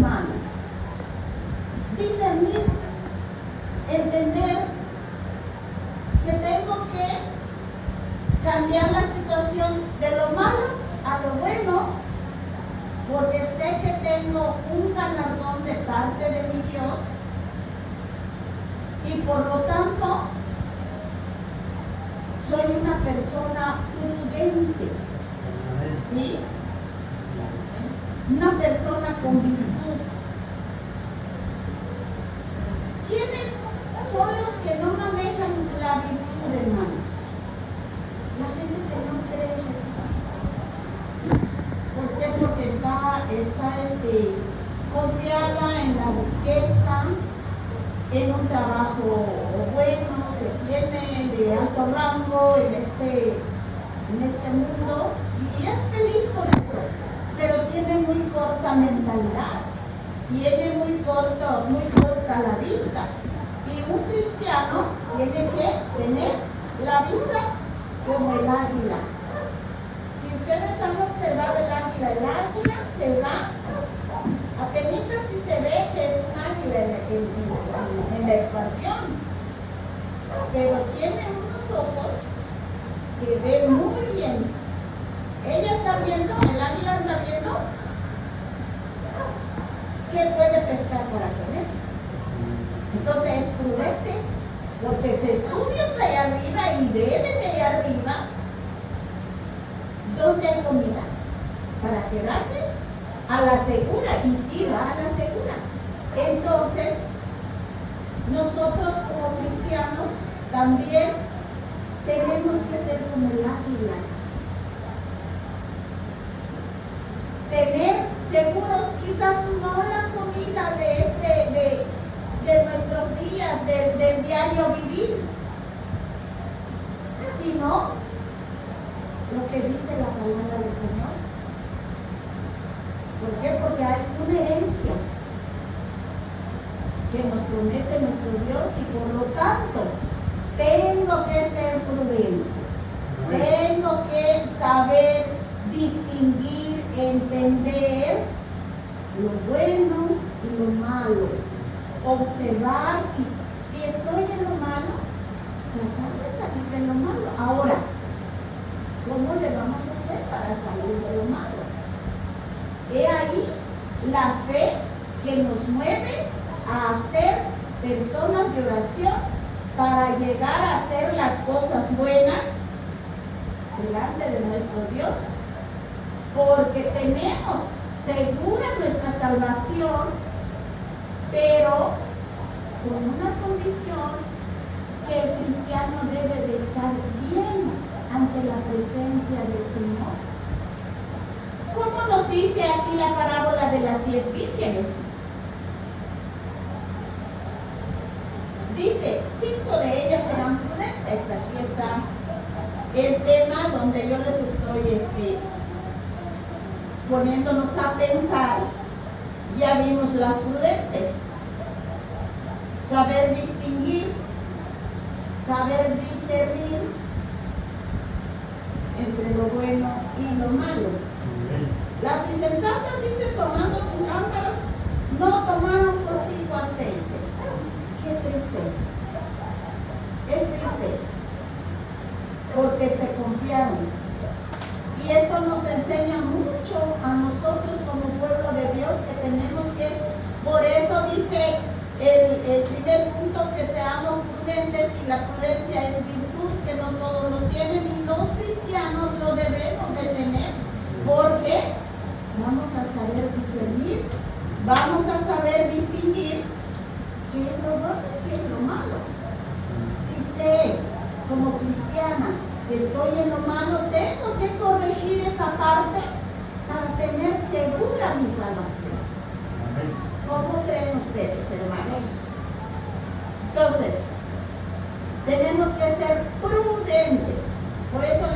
hermano. Discernir, entender que tengo que cambiar la situación de lo malo a lo bueno, porque sé que tengo un galardón de parte de mi Dios y por lo tanto soy una persona prudente, ¿sí? Una persona con virtud. ¿Quiénes son los que no manejan la virtud, hermanos? La gente que no cree en Jesús. ¿Por qué? Porque está confiada en la riqueza, en un trabajo bueno que tiene de alto rango en este mundo, y es feliz con eso, pero tiene muy corta mentalidad, tiene muy corta la vista. Y un cristiano tiene que tener la vista como el águila. Si ustedes han observado el águila se va, apenas si se ve que es un águila en la expansión, pero tiene unos ojos que ven muy bien. Ella está viendo, el águila está viendo que puede pescar para comer. Entonces es prudente, porque se sube hasta allá arriba y ve desde allá arriba dónde hay comida, para que baje a la segura, y sí va a la segura. Entonces, nosotros como cristianos también tenemos que ser como el águila. Tener seguros, quizás no la comida de nuestros días, del diario vivir, sino lo que dice la palabra del Señor. ¿Por qué? Porque hay una herencia que nos promete nuestro Dios, y por lo tanto tengo que ser prudente, tengo que saber distinguir, entender lo bueno y lo malo, observar si estoy en lo malo, tratar de salir de lo malo. Ahora, ¿cómo le vamos a hacer para salir de lo malo? He ahí la fe que nos mueve a ser personas de oración para llegar a hacer las cosas buenas delante de nuestro Dios, porque tenemos segura nuestra salvación, pero con una condición, que el cristiano debe de estar bien ante la presencia del Señor. ¿Cómo nos dice aquí la parábola de las 10 vírgenes? Dice, 5 de ellas eran prudentes. Aquí está el tema donde yo les estoy poniéndonos a pensar. Ya vimos las prudentes. Saber distinguir, saber discernir entre lo bueno y lo malo. Las insensatas, dice, tomando sus lámparas, no tomaron consigo aceite. Qué triste. Es triste, porque se confiaron. Y esto nos enseña mucho a nosotros como pueblo de Dios, que tenemos que, por eso dice el primer punto, que seamos prudentes, y la prudencia es virtud, que no todos lo tienen, y los cristianos lo debemos de tener, porque vamos a saber discernir, vamos a saber distinguir qué es lo bueno y qué es lo malo. Si sé, como cristiana, que estoy en lo malo, tengo que corregir esa parte para tener segura mi salvación. ¿Cómo creen ustedes, hermanos? Entonces, tenemos que ser prudentes. Por eso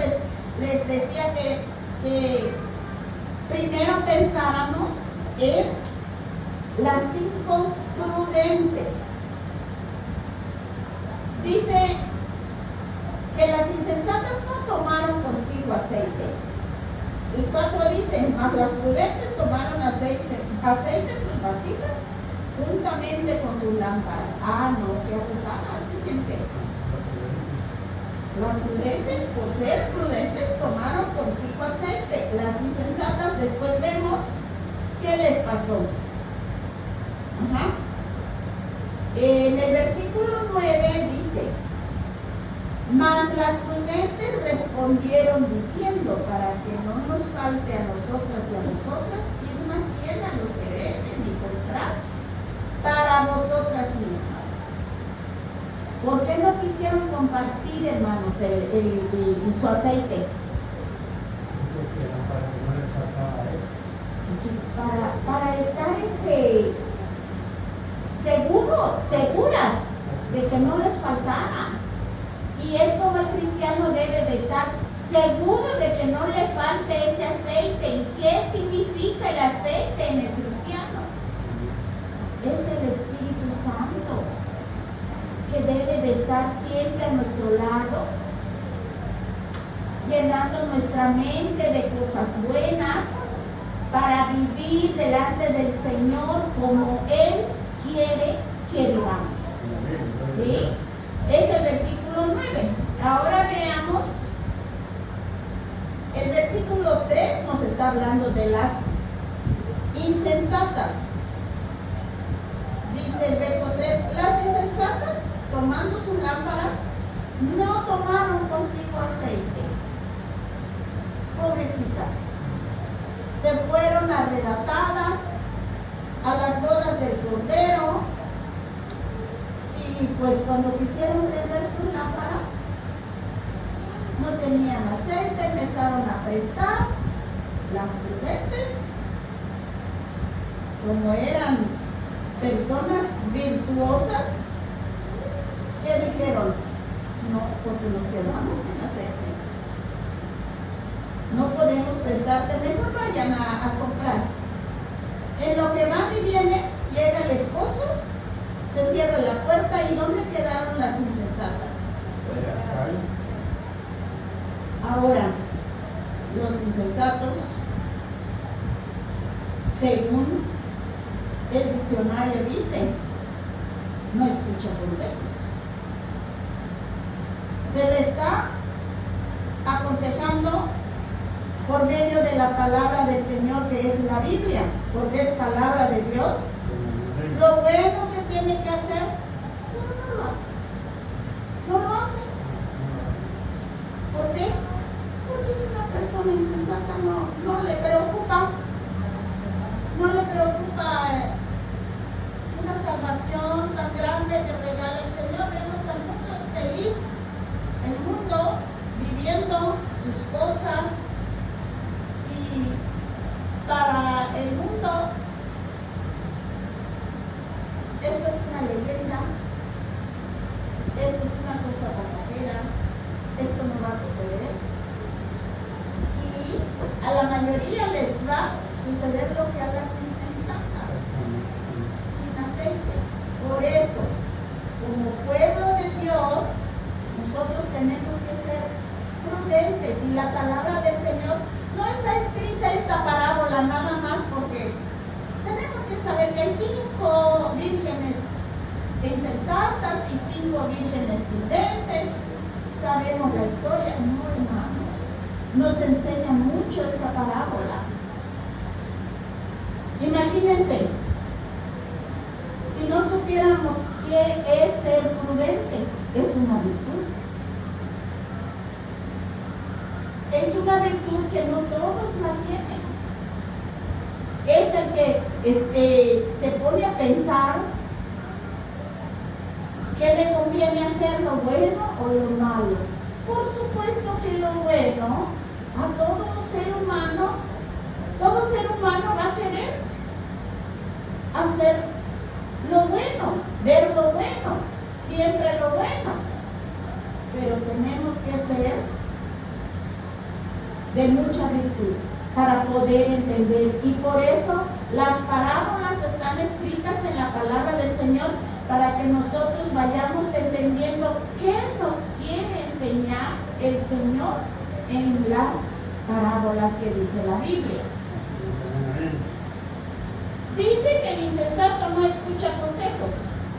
les decía que primero pensáramos en las 5 prudentes. Dice que las insensatas no tomaron consigo aceite. Y 4 dicen, mas las prudentes tomaron aceite en sus vasijas juntamente con tus lámparas. Ah, no, qué abusadas, fíjense. Las prudentes, por ser prudentes, tomaron consigo aceite. Las insensatas, después vemos qué les pasó. Ajá. En el versículo 9 dice: mas las prudentes respondieron diciendo, para que no nos falte a nosotras y a vosotras, ir más bien a los que venden y comprar para vosotras mismas. ¿Por qué no quisieron compartir, hermanos, su aceite? Para estar seguras de que no les faltara. Y es como el cristiano debe de estar seguro de que no le falte ese aceite. ¿Y qué significa el aceite en el cristiano? Es el Espíritu Santo, que debe de estar siempre a nuestro lado, llenando nuestra mente de cosas buenas para vivir delante del Señor como Él quiere que vivamos. ¿Sí? Es el versículo 9. Ahora veamos, el versículo 3 nos está hablando de las insensatas. Dice el verso 3: las insensatas, tomando sus lámparas, no tomaron consigo aceite. Pobrecitas, se fueron arrebatadas a las bodas del Cordero. Y pues cuando quisieron prender sus lámparas, no tenían aceite, empezaron a prestar. Las prudentes, como eran personas virtuosas, que dijeron: no, porque nos quedamos sin aceite, no podemos prestarte, mejor vayan a comprar. En lo que van y vienen, llega el esposo, se cierra la puerta. ¿Y dónde quedaron las insensatas? Ahora, los insensatos, según el diccionario dice, no escucha consejos. Se le está aconsejando por medio de la palabra del Señor, que es la Biblia, porque es palabra de Dios. Lo bueno que tiene que hacer, pero no lo hace. No lo hace. ¿Por qué? Porque es una persona insensata, no le preocupa. No le preocupa una salvación tan grande que regala el Señor. Vemos al mundo es feliz, el mundo viviendo sus cosas, y para el mundo esto es una leyenda, esto es una cosa pasajera, esto no va a suceder. Y a la mayoría les va a suceder lo que a las insensatas, sin aceite. Por eso, como pueblo de Dios, nosotros tenemos que ser prudentes. Y la palabra del Señor no está escrita esta parábola nada más porque tenemos que saber que hay 5 vírgenes insensatas y 5 vírgenes prudentes. Sabemos la historia. No, hermanos, nos enseña mucho esta parábola. Imagínense, si no supiéramos qué es ser prudente, es una virtud. Es una virtud que no todos la tienen. Es el que se pone a pensar qué le conviene hacer, lo bueno o lo malo. Por supuesto que lo bueno, a todo ser humano va a querer hacer lo bueno, ver lo bueno, siempre lo bueno. Pero tenemos que ser de mucha virtud para poder entender, y por eso las parábolas están escritas en la palabra del Señor, para que nosotros vayamos entendiendo qué nos quiere enseñar el Señor en las parábolas que dice la Biblia. Dice que el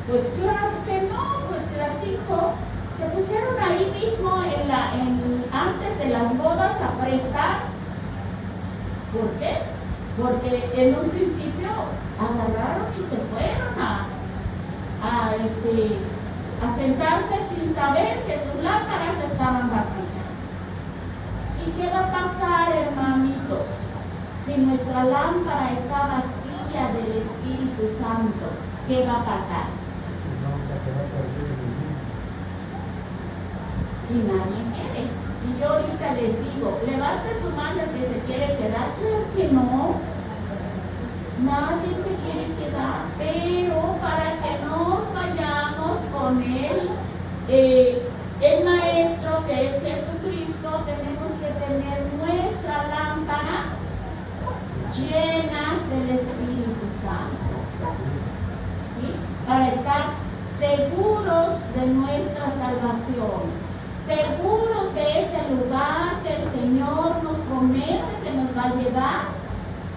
Pues claro que no, pues las 5 se pusieron ahí mismo antes de las bodas a prestar. ¿Por qué? Porque en un principio agarraron y se fueron a sentarse sin saber que sus lámparas estaban vacías. ¿Y qué va a pasar, hermanitos, si nuestra lámpara está vacía del Espíritu Santo? ¿Qué va a pasar? Y nadie quiere. Si yo ahorita les digo, levante su mano el que se quiere quedar, claro que no. Nadie se quiere quedar, pero para que nos vayamos con el Maestro que es Jesucristo, tenemos que tener nuestra lámpara llenas del Espíritu Santo. ¿Sí? Para estar seguros de nuestra salvación, seguros de ese lugar que el Señor nos promete que nos va a llevar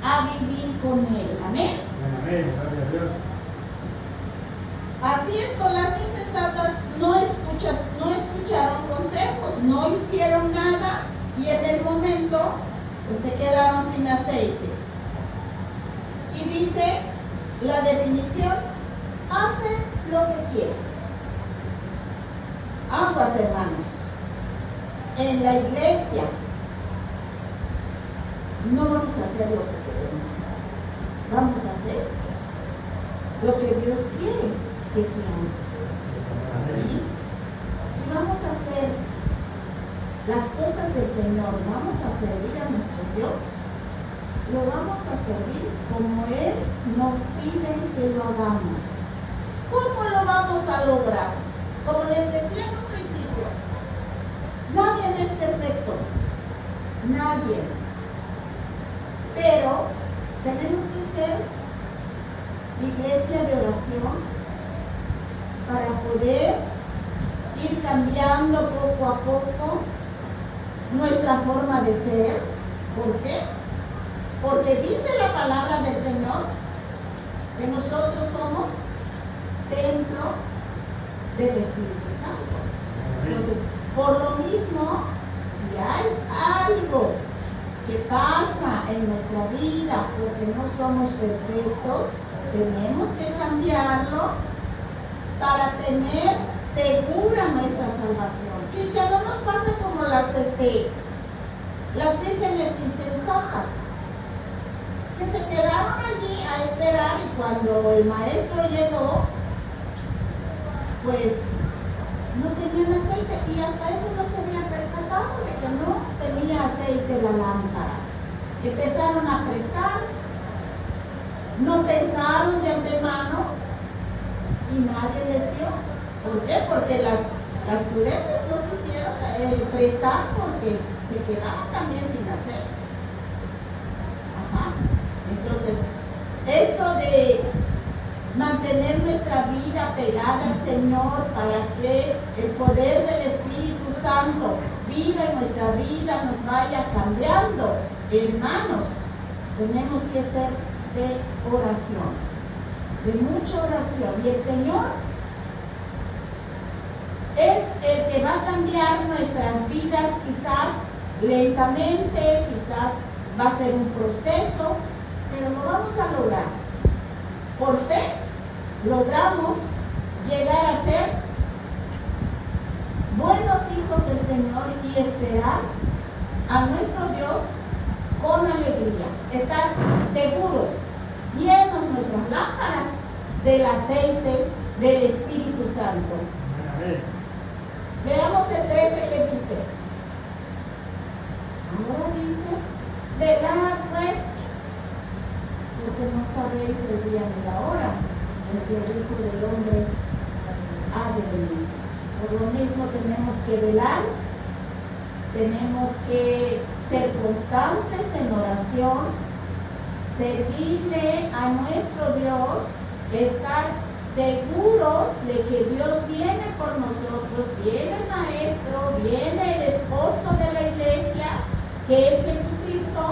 a vivir con Él. Amén. Amén, gloria a Dios. Así es, con las insensatas no escucharon consejos, no hicieron nada y en el momento pues, se quedaron sin aceite. Y dice la definición, hace lo que quiere. Aguas, hermanos. En la iglesia no vamos a hacer lo que queremos, vamos a hacer lo que Dios quiere que seamos. ¿Sí? Si vamos a hacer las cosas del Señor, vamos a servir a nuestro Dios, lo vamos a servir como Él nos pide que lo hagamos. ¿Cómo lo vamos a lograr? Como les decía en un principio, nadie es perfecto, nadie. Pero tenemos que ser iglesia de oración para poder ir cambiando poco a poco nuestra forma de ser. ¿Por qué? Porque dice la palabra del Señor que nosotros somos templo del Espíritu Santo. Entonces, por lo mismo, si hay algo que pasa en nuestra vida porque no somos perfectos, tenemos que cambiarlo para tener segura nuestra salvación. Que ya no nos pase como las vírgenes insensatas, que se quedaron allí a esperar y cuando el maestro llegó, pues no tenían aceite y hasta eso no se habían percatado de que no tenía aceite la lámpara. Empezaron a prestar, no pensaron de antemano y nadie les dio. ¿Por qué? Porque las prudentes no quisieron prestar porque se quedaban también sin aceite. Ajá. Entonces, esto de mantener nuestra vida pegada al Señor para que el poder del Espíritu Santo viva en nuestra vida, nos vaya cambiando. Hermanos, tenemos que ser de oración, de mucha oración. Y el Señor es el que va a cambiar nuestras vidas, quizás lentamente, quizás va a ser un proceso, pero lo vamos a lograr. Por fe, logramos llegar a ser buenos hijos del Señor y esperar a nuestro Dios con alegría. Estar seguros, llenos nuestras lámparas del aceite del Espíritu Santo. Amén. Veamos el 13 que dice. Ahora dice, velad pues, porque no sabéis el día ni la hora en que el Hijo del Hombre ha de venir. Por lo mismo tenemos que velar, tenemos que ser constantes en oración, servirle a nuestro Dios, estar seguros de que Dios viene por nosotros, viene el Maestro, viene el esposo de la iglesia, que es Jesucristo,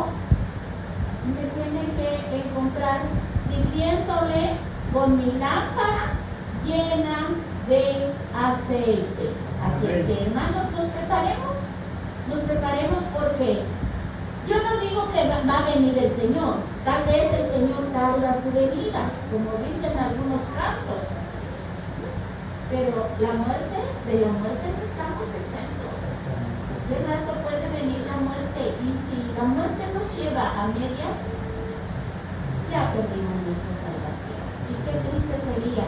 y me tiene que encontrar sirviéndole con mi lámpara llena de aceite. Así es que, hermanos, nos preparemos porque yo no digo que va a venir el Señor. Tal vez el Señor tarda su venida, como dicen algunos cantos. Pero de la muerte no estamos exentos. De rato puede venir la muerte, y si la muerte nos lleva a medias, ya perdimos nuestra salvación. Y qué triste sería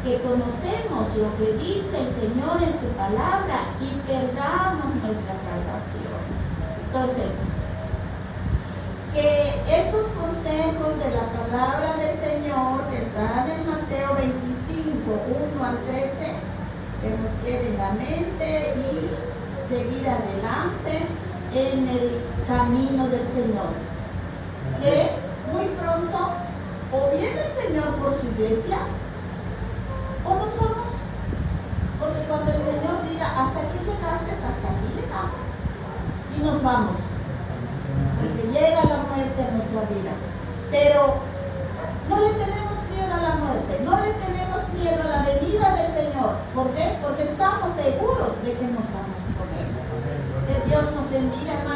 que conocemos lo que dice el Señor en su palabra y perdamos nuestra salvación. Entonces, que esos consejos de la palabra del Señor que están en Mateo 25, 1 al 13, que nos quede en la mente y seguir adelante en el camino del Señor. Que muy pronto o viene el Señor por su iglesia o nos vamos. Porque cuando el Señor diga hasta aquí llegaste, hasta aquí llegamos y nos vamos. Porque llega la muerte a nuestra vida. Pero no le tenemos miedo a la muerte, no le tenemos miedo a la venida del Señor. ¿Por qué? Porque estamos seguros de que nos vamos con Él. Que Dios nos bendiga, hermanos.